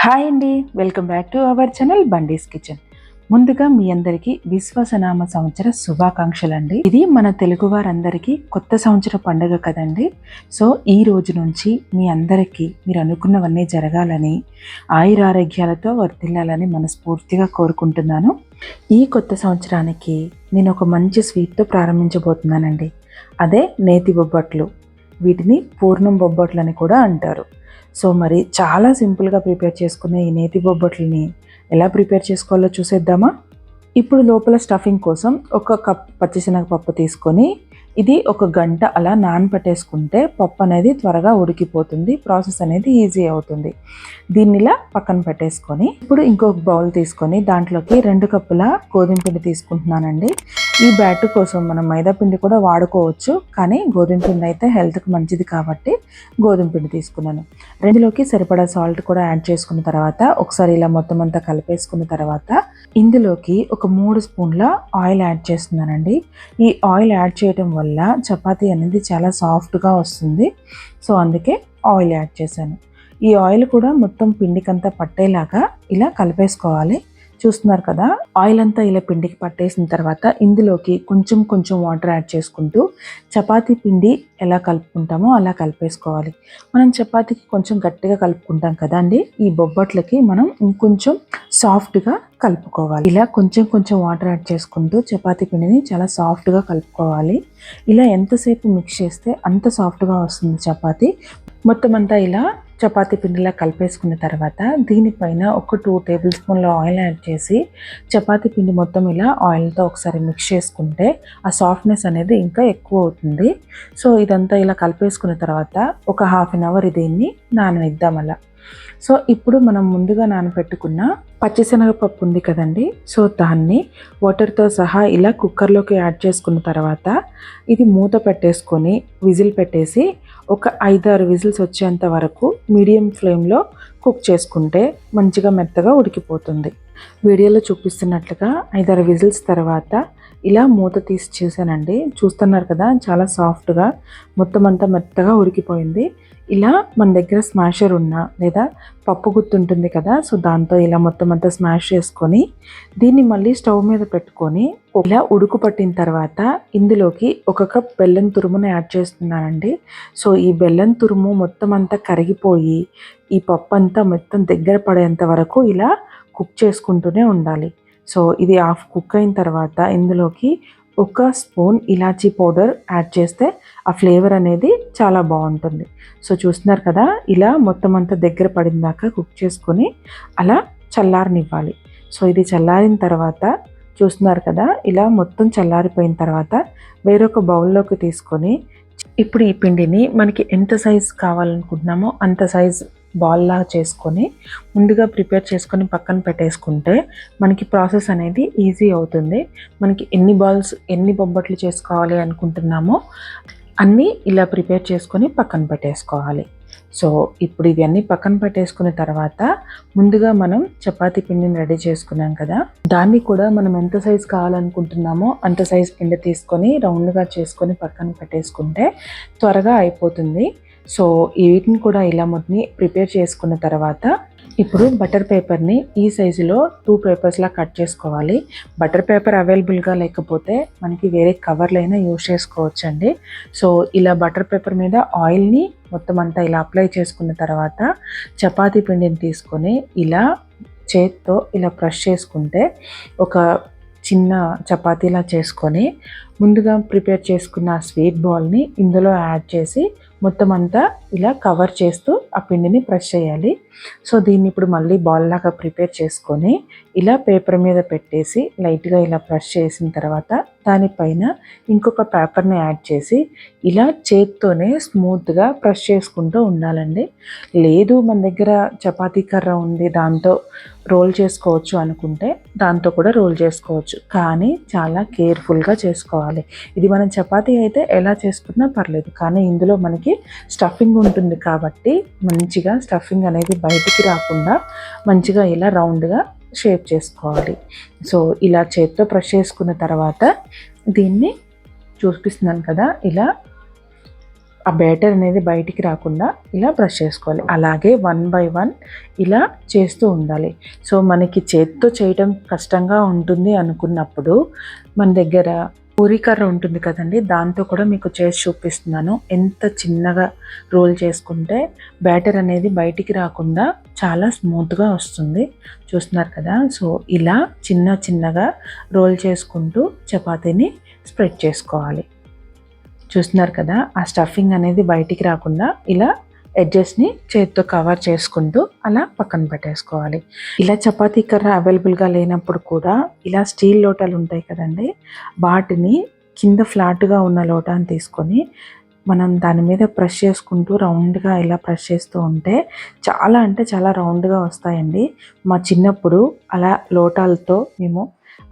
Hi అండి, welcome back to our channel బండీస్ kitchen. ముందుగా మీ అందరికీ విశ్వాసనామ సంవత్సర శుభాకాంక్షలు అండి. ఇది మన తెలుగు వారందరికీ కొత్త సంవత్సర పండుగ కదండి. సో ఈ రోజు నుంచి మీ అందరికీ మీరు అనుకున్నవన్నీ జరగాలని, ఆయురారోగ్యాలతో వర్ధిల్లాలని మనస్ఫూర్తిగా కోరుకుంటున్నాను. ఈ కొత్త సంవత్సరానికి నేను ఒక మంచి స్వీట్తో ప్రారంభించబోతున్నానండి. అదే నేతి బొబ్బట్లు. వీటిని పూర్ణం బొబ్బట్లు అని కూడా అంటారు. సో మరి చాలా సింపుల్గా ప్రిపేర్ చేసుకునే ఈ నేతి బొబ్బట్లని ఎలా ప్రిపేర్ చేసుకోవాలో చూసేద్దామా. ఇప్పుడు లోపల స్టఫింగ్ కోసం ఒక కప్ పచ్చిశనగపప్పు తీసుకొని ఇది ఒక గంట అలా నానబెట్టేసుకుంటే పప్పు అనేది త్వరగా ఉడికిపోతుంది, ప్రాసెస్ అనేది ఈజీ అవుతుంది. దీన్ని ఇలా పక్కన పెట్టేసుకొని ఇప్పుడు ఇంకొక బౌల్ తీసుకొని దాంట్లోకి 2 కప్పుల గోధుమ పిండి తీసుకుంటున్నానండి. ఈ బ్యాటర్ కోసం మనం మైదా పిండి కూడా వాడుకోవచ్చు, కానీ గోధుమ పిండి అయితే హెల్త్కి మంచిది కాబట్టి గోధుమ పిండి తీసుకున్నాను. రెండులోకి సరిపడా సాల్ట్ కూడా యాడ్ చేసుకున్న తర్వాత ఒకసారి ఇలా మొత్తం అంతా కలిపేసుకున్న తర్వాత ఇందులోకి ఒక 3 స్పూన్ల ఆయిల్ యాడ్ చేస్తున్నానండి. ఈ ఆయిల్ యాడ్ చేయడం వల్ల చపాతీ అనేది చాలా సాఫ్ట్గా వస్తుంది. సో అందుకే ఆయిల్ యాడ్ చేశాను. ఈ ఆయిల్ కూడా మొత్తం పిండికంతా పట్టేలాగా ఇలా కలిపేసుకోవాలి. చూస్తున్నారు కదా, ఆయిల్ అంతా ఇలా పిండికి పట్టేసిన తర్వాత ఇందులోకి కొంచెం కొంచెం వాటర్ యాడ్ చేసుకుంటూ చపాతీ పిండి ఎలా కలుపుకుంటామో అలా కలిపేసుకోవాలి. మనం చపాతీకి కొంచెం గట్టిగా కలుపుకుంటాం కదండి, ఈ బొబ్బట్లకి మనం ఇంకొంచెం సాఫ్ట్గా కలుపుకోవాలి. ఇలా కొంచెం కొంచెం వాటర్ యాడ్ చేసుకుంటూ చపాతీ పిండిని చాలా సాఫ్ట్గా కలుపుకోవాలి. ఇలా ఎంతసేపు మిక్స్ చేస్తే అంత సాఫ్ట్గా వస్తుంది చపాతీ. మొత్తం అంతా ఇలా చపాతీ పిండిలా కలిపేసుకున్న తర్వాత దీనిపైన ఒక 2 టేబుల్ స్పూన్ల ఆయిల్ యాడ్ చేసి చపాతీ పిండి మొత్తం ఇలా ఆయిల్తో ఒకసారి మిక్స్ చేసుకుంటే ఆ సాఫ్ట్నెస్ అనేది ఇంకా ఎక్కువ అవుతుంది. సో ఇదంతా ఇలా కలిపేసుకున్న తర్వాత ఒక హాఫ్ అన్ అవర్ దీన్ని నాననిద్దాం అలా. సో ఇప్పుడు మనం ముందుగా నానబెట్టుకున్న పచ్చిశనగపప్పు ఉంది కదండి, సో దాన్ని వాటర్తో సహా ఇలా కుక్కర్లోకి యాడ్ చేసుకున్న తర్వాత ఇది మూత పెట్టేసుకొని విజిల్ పెట్టేసి ఒక 5-6 విజిల్స్ వచ్చేంత వరకు మీడియం ఫ్లేమ్లో కుక్ చేసుకుంటే మంచిగా మెత్తగా ఉడికిపోతుంది. వీడియోలో చూపిస్తున్నట్లుగా 5-6 విజిల్స్ తర్వాత ఇలా మూత తీసి చూసానండి. చూస్తున్నారు కదా, చాలా సాఫ్ట్గా మొత్తం అంతా మెత్తగా ఉడికిపోయింది. ఇలా మన దగ్గర స్మాషర్ ఉన్నా లేదా పప్పు గుత్తి ఉంటుంది కదా, సో దాంతో ఇలా మొత్తం అంతా స్మాష్ చేసుకొని దీన్ని మళ్ళీ స్టవ్ మీద పెట్టుకొని ఇలా ఉడుకు పట్టిన తర్వాత ఇందులోకి 1 కప్ బెల్లం తురుమును యాడ్ చేస్తున్నానండి. సో ఈ బెల్లం తురుము మొత్తం అంతా కరిగిపోయి ఈ పప్పు అంతా మొత్తం దగ్గర పడేంత వరకు ఇలా కుక్ చేసుకుంటూనే ఉండాలి. సో ఇది హాఫ్ కుక్ అయిన తర్వాత ఇందులోకి 1 స్పూన్ ఇలాచీ పౌడర్ యాడ్ చేస్తే ఆ ఫ్లేవర్ అనేది చాలా బాగుంటుంది. సో చూస్తున్నారు కదా, ఇలా మొత్తం అంతా దగ్గర పడిన దాకా కుక్ చేసుకొని అలా చల్లారనివ్వాలి. సో ఇది చల్లారిన తర్వాత చూస్తున్నారు కదా, ఇలా మొత్తం చల్లారిపోయిన తర్వాత వేరొక బౌల్లోకి తీసుకొని ఇప్పుడు ఈ పిండిని మనకి ఎంత సైజ్ కావాలనుకుంటున్నామో అంత సైజ్ బాల్లా చేసుకొని ముందుగా ప్రిపేర్ చేసుకొని పక్కన పెట్టేసుకుంటే మనకి ప్రాసెస్ అనేది ఈజీ అవుతుంది. మనకి ఎన్ని బొబ్బట్లు చేసుకోవాలి అనుకుంటున్నామో అన్నీ ఇలా ప్రిపేర్ చేసుకొని పక్కన పెట్టేసుకోవాలి. సో ఇప్పుడు ఇవన్నీ పక్కన పెట్టేసుకున్న తర్వాత ముందుగా మనం చపాతీ పిండిని రెడీ చేసుకున్నాం కదా, దాన్ని కూడా మనం ఎంత సైజ్ కావాలనుకుంటున్నామో అంత సైజ్ పిండి తీసుకొని రౌండ్గా చేసుకొని పక్కన పెట్టేసుకుంటే త్వరగా అయిపోతుంది. సో వీటిని కూడా ఇలా మొత్తం ప్రిపేర్ చేసుకున్న తర్వాత ఇప్పుడు బటర్ పేపర్ని ఈ సైజులో 2 పేపర్స్లా కట్ చేసుకోవాలి. బటర్ పేపర్ అవైలబుల్గా లేకపోతే మనకి వేరే కవర్లైనా యూజ్ చేసుకోవచ్చండి. సో ఇలా బటర్ పేపర్ మీద ఆయిల్ని మొత్తం అంతా ఇలా అప్లై చేసుకున్న తర్వాత చపాతీ పిండిని తీసుకొని ఇలా చేత్తో ఇలా ప్రెస్ చేసుకుంటే ఒక చిన్న చపాతీలా చేసుకొని ముందుగా ప్రిపేర్ చేసుకున్న స్వీట్ బాల్ని ఇందులో యాడ్ చేసి మొత్తం అంతా ఇలా కవర్ చేస్తూ ఆ పిండిని ప్రెస్ చేయాలి. సో దీన్ని ఇప్పుడు మళ్ళీ బాల్ లాగా ప్రిపేర్ చేసుకొని ఇలా పేపర్ మీద పెట్టేసి లైట్గా ఇలా ప్రెస్ చేసిన తర్వాత దానిపైన ఇంకొక పేపర్ని యాడ్ చేసి ఇలా చేత్తోనే స్మూత్గా ప్రెస్ చేసుకుంటూ ఉండాలండి. లేదు మన దగ్గర చపాతీ కర్ర ఉంది దాంతో రోల్ చేసుకోవచ్చు అనుకుంటే దాంతో కూడా రోల్ చేసుకోవచ్చు, కానీ చాలా కేర్ఫుల్గా చేసుకోవాలి. ఇది మనం చపాతీ అయితే ఎలా చేసుకున్నా పర్లేదు, కానీ ఇందులో మనకి స్టఫింగ్ ఉంటుంది కాబట్టి మంచిగా స్టఫింగ్ అనేది బయటికి రాకుండా మంచిగా ఇలా రౌండ్గా షేప్ చేసుకోవాలి. సో ఇలా చేత్తో ప్రెస్ చేసుకున్న తర్వాత దీన్ని చూపిస్తున్నాను కదా, ఇలా ఆ బ్యాటర్ అనేది బయటికి రాకుండా ఇలా బ్రష్ చేసుకోవాలి. అలాగే 1 బై 1 ఇలా చేస్తూ ఉండాలి. సో మనకి చేత్తో చేయడం కష్టంగా ఉంటుంది అనుకున్నప్పుడు మన దగ్గర పూరీ కర్ర ఉంటుంది కదండి, దాంతో కూడా మీకు చేసి చూపిస్తున్నాను. ఎంత చిన్నగా రోల్ చేసుకుంటే బ్యాటర్ అనేది బయటికి రాకుండా చాలా స్మూత్గా వస్తుంది. చూస్తున్నారు కదా. సో ఇలా చిన్నగా రోల్ చేసుకుంటూ చపాతీని స్ప్రెడ్ చేసుకోవాలి. చూస్తున్నారు కదా, ఆ స్టఫింగ్ అనేది బయటికి రాకుండా ఇలా ఎడ్జెస్ని చేతితో కవర్ చేసుకుంటూ అలా పక్కన పెట్టేసుకోవాలి. ఇలా చపాతీ కర్ర అవైలబుల్గా లేనప్పుడు కూడా ఇలా స్టీల్ లోటాలు ఉంటాయి కదండి, వాటిని కింద ఫ్లాట్గా ఉన్న లోటాన్ని తీసుకొని మనం దాని మీద ప్రెస్ చేసుకుంటూ రౌండ్గా ఇలా ప్రెస్ చేస్తూ ఉంటే చాలా అంటే చాలా రౌండ్గా వస్తాయండి. మా చిన్నప్పుడు అలా లోటాలతో మేము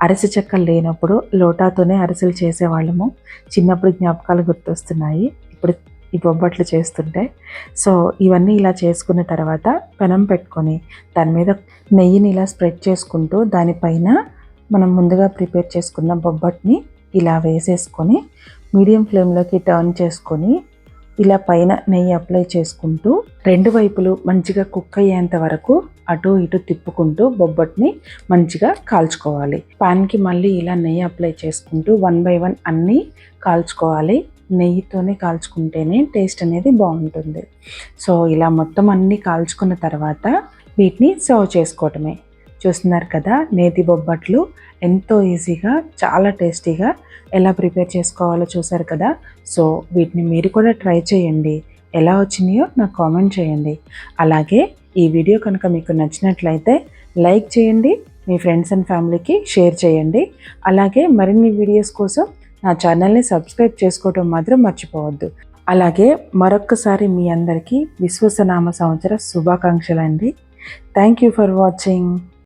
అరిసె చెక్కలు లేనప్పుడు లోటాతోనే అరిసెలు చేసేవాళ్ళము. చిన్నప్పుడు జ్ఞాపకాలు గుర్తొస్తున్నాయి ఇప్పుడు ఈ బొబ్బట్లు చేస్తుంటే. సో ఇవన్నీ ఇలా చేసుకున్న తర్వాత పెనం పెట్టుకొని దాని మీద నెయ్యిని ఇలా స్ప్రెడ్ చేసుకుంటూ దానిపైన మనం ముందుగా ప్రిపేర్ చేసుకున్న బొబ్బట్ని ఇలా వేసేసుకొని మీడియం ఫ్లేమ్లోకి టర్న్ చేసుకొని ఇలా పైన నెయ్యి అప్లై చేసుకుంటూ రెండు వైపులు మంచిగా కుక్ అయ్యేంత వరకు అటు ఇటు తిప్పుకుంటూ బొబ్బట్ని మంచిగా కాల్చుకోవాలి. పాన్కి మళ్ళీ ఇలా నెయ్యి అప్లై చేసుకుంటూ 1 బై 1 అన్నీ కాల్చుకోవాలి. నెయ్యితోనే కాల్చుకుంటేనే టేస్ట్ అనేది బాగుంటుంది. సో ఇలా మొత్తం అన్నీ కాల్చుకున్న తర్వాత వీటిని సర్వ్ చేసుకోవటమే. చూస్తున్నారు కదా, నేతి బొబ్బట్లు ఎంతో ఈజీగా చాలా టేస్టీగా ఎలా ప్రిపేర్ చేసుకోవాలో చూసారు కదా. సో వీటిని మీరు కూడా ట్రై చేయండి. ఎలా వచ్చినాయో నాకు కామెంట్ చేయండి. అలాగే ఈ వీడియో కనుక మీకు నచ్చినట్లయితే లైక్ చేయండి, మీ ఫ్రెండ్స్ అండ్ ఫ్యామిలీకి షేర్ చేయండి. అలాగే మరిన్ని వీడియోస్ కోసం నా ఛానల్ని సబ్స్క్రైబ్ చేసుకోవడం మాత్రం మర్చిపోవద్దు. అలాగే మరొక్కసారి మీ అందరికీ విశ్వసనామ సంవత్సర శుభాకాంక్షలు అండి. Thank you for watching.